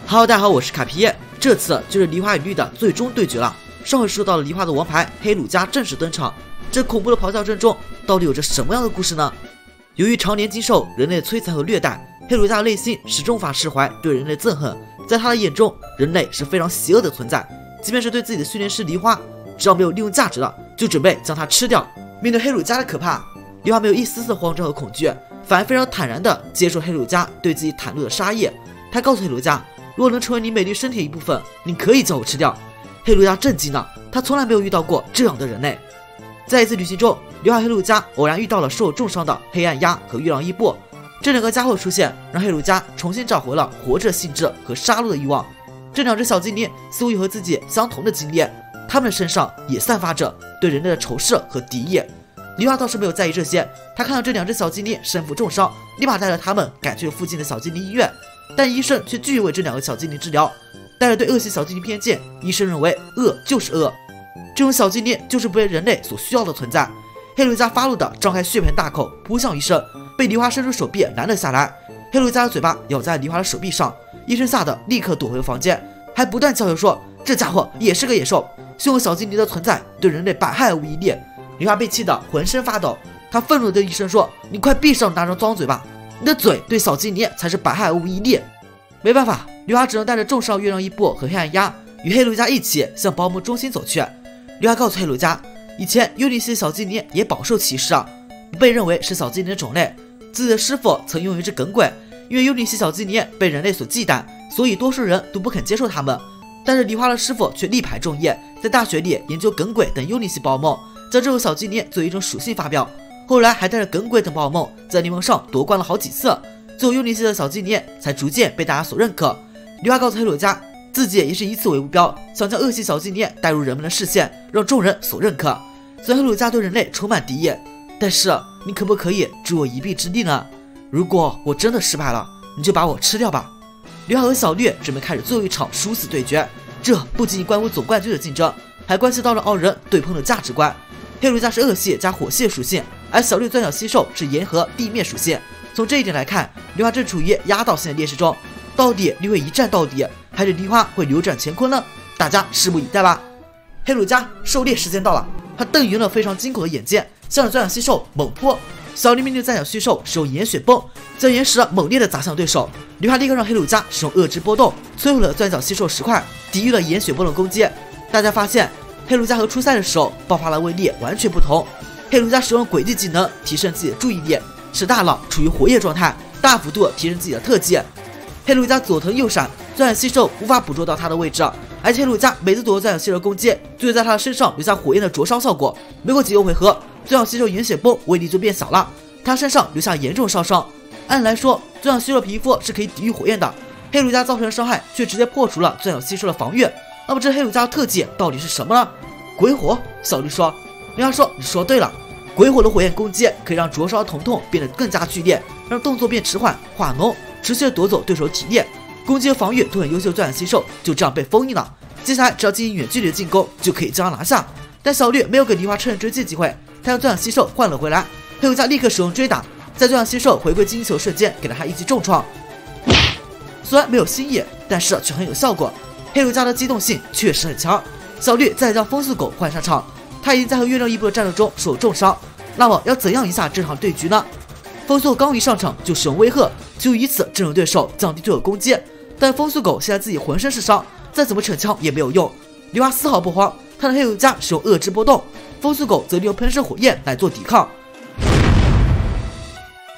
Hello， 大家好，我是卡皮耶。这次就是梨花与绿的最终对决了。上回说到了梨花的王牌黑鲁加正式登场，这恐怖的咆哮声中到底有着什么样的故事呢？由于常年经受人类的摧残和虐待，黑鲁加的内心始终无法释怀对人类的憎恨。在他的眼中，人类是非常邪恶的存在，即便是对自己的训练师梨花，只要没有利用价值的，就准备将他吃掉。面对黑鲁加的可怕，梨花没有一丝丝的慌张和恐惧，反而非常坦然地接受黑鲁加对自己袒露的杀意。他告诉黑鲁加，如果能成为你美丽身体的一部分，你可以将我吃掉。黑鲁加震惊了，他从来没有遇到过这样的人类。在一次旅行中，梨花和黑鲁加偶然遇到了受重伤的黑暗鸭和月亮伊布，这两个家伙出现，让黑鲁加重新找回了活着的兴致和杀戮的欲望。这两只小精灵似乎有和自己相同的经历，他们的身上也散发着对人类的仇视和敌意。梨花倒是没有在意这些，他看到这两只小精灵身负重伤，立马带着他们赶去了附近的小精灵医院，但医生却拒绝为这两个小精灵治疗。带着对恶性小精灵偏见，医生认为恶就是恶，这种小精灵就是不被人类所需要的存在。黑鲁加发怒地张开血盆大口扑向医生，被梨花伸出手臂拦了下来。黑鲁加的嘴巴咬在梨花的手臂上，医生吓得立刻躲回了房间，还不断叫嚣说这家伙也是个野兽，凶恶小精灵的存在对人类百害而无一利。梨花被气得浑身发抖，他愤怒地对医生说，你快闭上那张脏嘴巴，你的嘴对小精灵才是百害而无一利。没办法，梨花只能带着重伤月亮伊布和黑暗鸭与黑鲁加一起向保姆中心走去。梨花告诉黑鲁加，以前尤尼西的小精灵也饱受歧视，不被认为是小精灵的种类。自己的师傅曾拥有一只耿鬼，因为尤尼西小精灵被人类所忌惮，所以多数人都不肯接受他们。但是梨花的师傅却力排众议，在大学里研究耿鬼等尤尼西宝梦，将这种小精灵作为一种属性发表。后来还带着耿鬼等宝梦在联盟上夺冠了好几次，最后尤尼西的小精灵才逐渐被大家所认可。梨花告诉黑鲁加，自己也是以此为目标，想将恶性小精灵带入人们的视线，让众人所认可。虽然黑鲁加对人类充满敌意，但是你可不可以助我一臂之力呢？如果我真的失败了，你就把我吃掉吧。梨花和小绿准备开始最后一场殊死对决，这不仅仅关乎总冠军的竞争，还关系到了二人对碰的价值观。黑鲁加是恶系加火系属性，而小绿钻角吸兽是岩和地面属性。从这一点来看，梨花正处于压倒性的劣势中，到底梨会一战到底，还是梨花会扭转乾坤呢？大家拭目以待吧。黑鲁加狩猎时间到了，他瞪圆了非常金口的眼睛，向着钻角吸兽猛扑。小绿命令钻角吸兽使用岩雪崩，将岩石猛烈地砸向对手。梨花立刻让黑鲁加使用恶之波动，摧毁了钻角吸兽石块，抵御了岩雪崩的攻击。大家发现黑鲁加和初赛的时候爆发的威力完全不同。黑鲁加使用诡计技能提升自己的注意力，使大脑处于活跃状态，大幅度提升自己的特技。黑鲁加左腾右闪，钻角吸兽无法捕捉到他的位置，而且黑鲁加每次躲过钻角吸兽攻击，就会在他的身上留下火焰的灼烧效果。没过几个回合，钻角吸兽岩雪崩威力就变小了，他身上留下严重烧伤。按来说，钻角吸兽皮肤是可以抵御火焰的，黑鲁加造成的伤害却直接破除了钻角吸兽的防御。那么这黑鲁加的特技到底是什么呢？鬼火。小绿说。梨花说，你说对了，鬼火的火焰攻击可以让灼烧的疼痛变得更加剧烈，让动作变迟缓化脓，持续的夺走对手体力。攻击和防御都很优秀的钻角吸兽就这样被封印了，接下来只要进行远距离的进攻就可以将他拿下。但小绿没有给梨花趁人追击的机会，他将钻角吸兽换了回来。黑鲁加立刻使用追打，在钻角吸兽回归金球瞬间给了他一击重创，虽然没有新意，但是却很有效果。黑鲁加的机动性确实很强。小绿再将风速狗换上场，他已经在和月亮伊布的战斗中受重伤，那么要怎样赢下这场对局呢？风速刚一上场就使用威吓，就以此震慑对手，降低对手攻击。但风速狗现在自己浑身是伤，再怎么逞强也没有用。梨花丝毫不慌，他的黑鲁加使用恶之波动，风速狗则利用喷射火焰来做抵抗。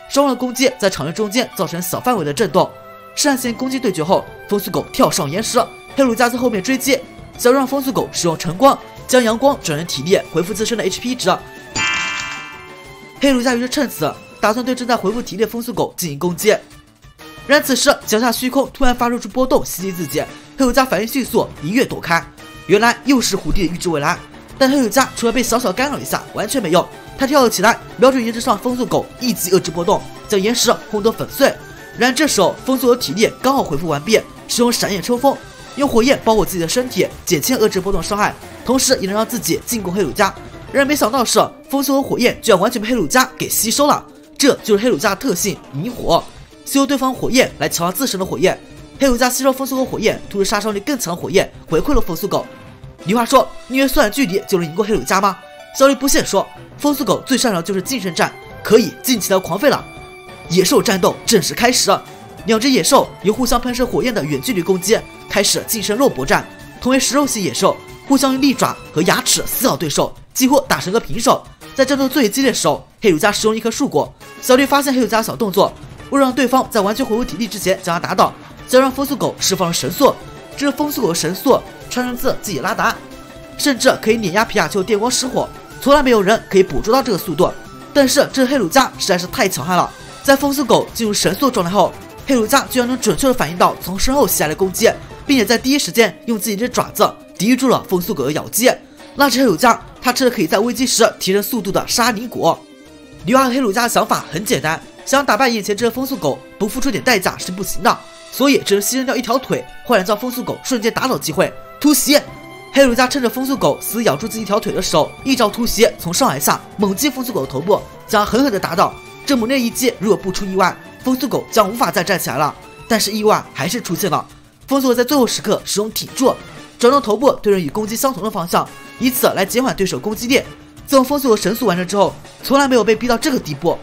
双方的攻击在场面中间造成小范围的震动。扇形攻击对决后，风速狗跳上岩石，黑鲁加在后面追击，想让风速狗使用晨光将阳光转成体力，恢复自身的 HP 值。黑鲁加于是趁此打算对正在恢复体力的风速狗进行攻击。然此时脚下虚空突然发出波动袭击自己，黑鲁加反应迅速，一跃躲开。原来又是狐狸的预知未来，但黑鲁加除了被小小干扰一下完全没用，他跳了起来，瞄准岩石上风速狗一击恶之波动，将岩石轰得粉碎。然而这时候风速狗体力刚好恢复完毕，使用闪焰抽风，用火焰包裹自己的身体，减轻恶之波动伤害，同时也能让自己进攻黑鲁加。然而没想到的是，风速狗火焰居然完全被黑鲁加给吸收了，这就是黑鲁加的特性——引火，吸收对方火焰来强化自身的火焰。黑鲁加吸收风速狗火焰，突出杀伤力更强的火焰回馈了风速狗。梨花说：“你以为缩短距离就能赢过黑鲁加吗？”小绿不屑说：“风速狗最擅长就是近身战，可以尽情的狂吠了。”野兽战斗正式开始，两只野兽由互相喷射火焰的远距离攻击开始近身肉搏战。同为食肉系野兽，互相用利爪和牙齿撕咬对手，几乎打成个平手。在战斗最激烈的时候，黑鲁加使用一棵树果。小绿发现黑鲁加小动作，为了让对方在完全恢复体力之前将他打倒，就让风速狗释放了神速。这是风速狗的神速，传承自自己拉达，甚至可以碾压皮卡丘电光石火，从来没有人可以捕捉到这个速度。但是这黑鲁加实在是太强悍了，在风速狗进入神速状态后，黑鲁加居然能准确的反应到从身后袭来的攻击，并且在第一时间用自己的爪子抵御住了风速狗的咬击。那只黑鲁加，他吃了可以在危机时提升速度的沙尼果。梨花和黑鲁加的想法很简单，想打败眼前这只风速狗，不付出点代价是不行的，所以只能牺牲掉一条腿，换来将风速狗瞬间打倒机会。突袭！黑鲁加趁着风速狗死咬住自己一条腿的时候，一招突袭，从上而下猛击风速狗的头部，将狠狠地打倒。这猛烈一击，如果不出意外，风速狗将无法再站起来了。但是意外还是出现了，风速狗在最后时刻使用挺住，转动头部对人与攻击相同的方向，以此来减缓对手攻击力。自从风速狗神速完成之后，从来没有被逼到这个地步。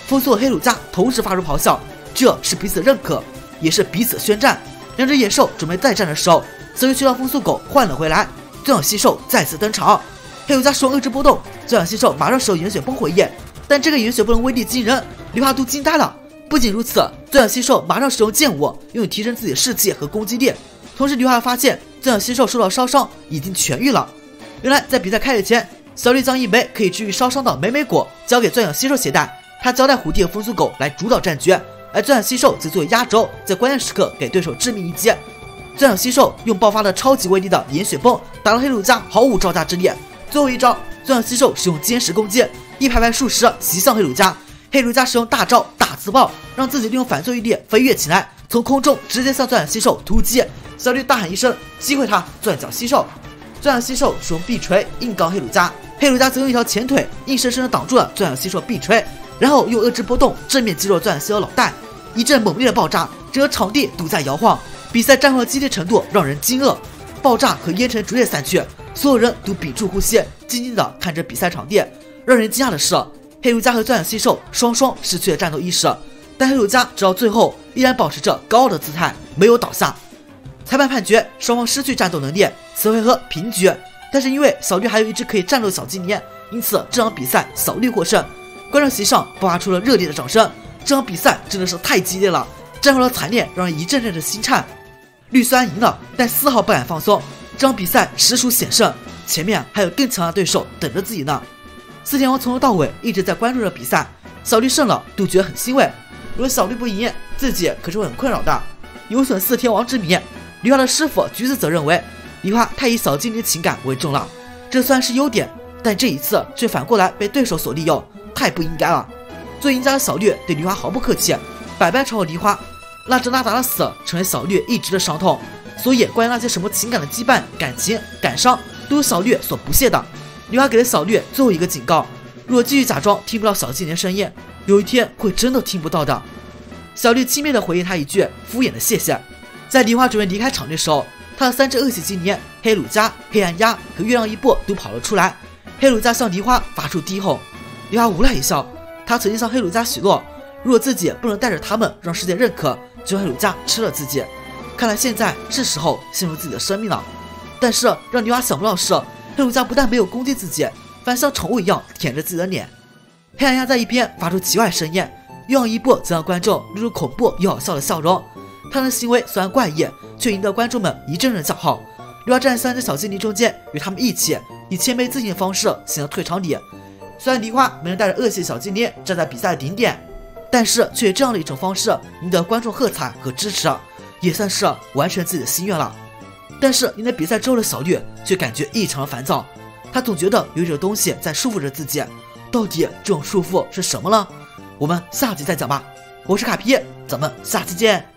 风速和黑鲁加同时发出咆哮，这是彼此认可，也是彼此宣战。两只野兽准备再战的时候，小绿却让风速狗换了回来。钻小吸兽再次登场，黑鲁加使用遏制波动，钻小吸兽马上使用岩血崩火焰，但这个岩血波的威力惊人，梨花都惊呆了。不仅如此，钻小吸兽马上使用剑舞，用以提升自己的士气和攻击力。同时，梨花发现钻小吸兽受到烧伤已经痊愈了。原来在比赛开始前，小绿将一枚可以治愈烧伤的美美果交给钻小吸兽携带，他交代虎弟和风速狗来主导战局，而钻小吸兽则作为压轴，在关键时刻给对手致命一击。钻小吸兽用爆发了超级威力的岩血崩打了黑鲁加毫无招架之力。最后一招，钻小吸兽使用歼十攻击，一排排数十袭向黑鲁加。黑鲁加使用大招大自爆，让自己利用反作用力飞跃起来，从空中直接向钻小吸兽突击。小绿大喊一声，击溃他钻小吸兽。钻小吸兽使用臂锤硬刚黑鲁加，黑鲁加则用一条前腿硬生生的挡住了钻小吸兽臂锤，然后用遏制波动正面击落钻小吸兽脑袋。一阵猛烈的爆炸，整个场地都在摇晃。比赛战况的激烈程度让人惊愕，爆炸和烟尘逐渐散去，所有人都屏住呼吸，静静地看着比赛场地。让人惊讶的是，黑鲁加和钻小吸兽双双失去了战斗意识，但黑鲁加直到最后依然保持着高傲的姿态，没有倒下。裁判判决双方失去战斗能力，此回合平局。但是因为小绿还有一只可以战斗的小精灵，因此这场比赛小绿获胜。观众席上爆发出了热烈的掌声，这场比赛真的是太激烈了，战后的惨烈让人一阵阵的心颤。绿虽然赢了，但丝毫不敢放松，这场比赛实属险胜，前面还有更强的对手等着自己呢。四天王从头到尾一直在关注着比赛，小绿胜了都觉得很欣慰，如果小绿不赢，自己可是会很困扰的，有损四天王之名。梨花的师傅橘子则认为梨花太以小精灵的情感为重了，这算是优点，但这一次却反过来被对手所利用，太不应该了。做赢家的小绿对梨花毫不客气，百般嘲讽梨花。拉着拉达的死成为小绿一直的伤痛，所以关于那些什么情感的羁绊、感情、感伤，都是小绿所不屑的。梨花给了小绿最后一个警告，如果继续假装听不到小精灵的声音，有一天会真的听不到的。小绿轻蔑地回应他一句敷衍的谢谢。在梨花准备离开场的时候，他的三只恶血精灵黑鲁加、黑暗鸦和月亮一步都跑了出来。黑鲁加向梨花发出低吼，梨花无奈一笑，他曾经向黑鲁加许诺，如果自己不能带着他们让世界认可，就黑鲁加吃了自己。看来现在是时候陷入自己的生命了。但是让梨花想不到的是，黑鲁加不但没有攻击自己，反而像宠物一样舔着自己的脸。黑暗鸦在一边发出奇怪声音，月亮一步则让观众露出恐怖又好笑的笑容。他的行为虽然怪异，却赢得观众们一阵阵叫好。梨花站在三只小精灵中间，与他们一起以谦卑自信的方式行了退场礼。虽然梨花没能带着恶血小精灵站在比赛的顶点，但是却以这样的一种方式赢得观众喝彩和支持，也算是完成自己的心愿了。但是赢得比赛之后的小绿却感觉异常的烦躁，他总觉得有一种东西在束缚着自己，到底这种束缚是什么呢？我们下集再讲吧。我是卡皮，咱们下期见。